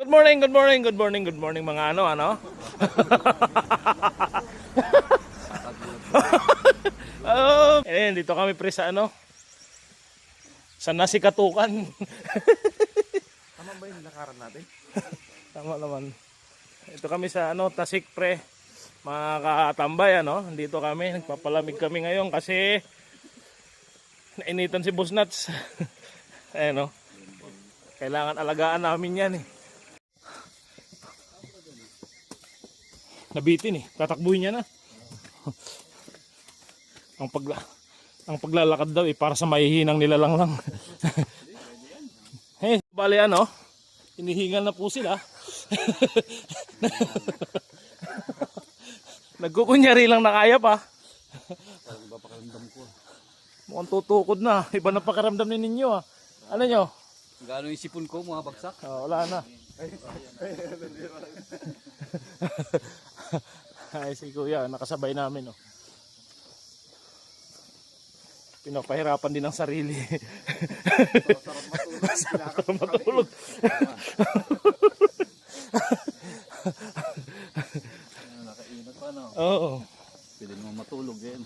Good morning, good morning, good morning, good morning mga ano. Dito kami pre sa sa nasikatukan. Tama ba yung lakaran natin? Tama naman. Ito kami sa Tasik pre. Mga katambay dito kami, nagpapalamig kami ngayon kasi nainitan si Boss Nuts. Kailangan alagaan namin yan eh. Nabitin eh, tatakbuhin niya na. ang paglalakad daw para sa mahihinang nilalang lang. Bali hinihingal na po sila. Nagkukunyari lang na kaya pa. Iba pakiramdam ko. Mukhang tutukod na. Iba na pakiramdam ninyo ah. Ano nyo? Gaano yung sipon ko, mga bagsak? Wala na. Ay si Kuya, nakasabay namin Pinapahirapan din ang sarili. Sarap matulog. Nakainat pa Oo. Pwede mo matulog yan.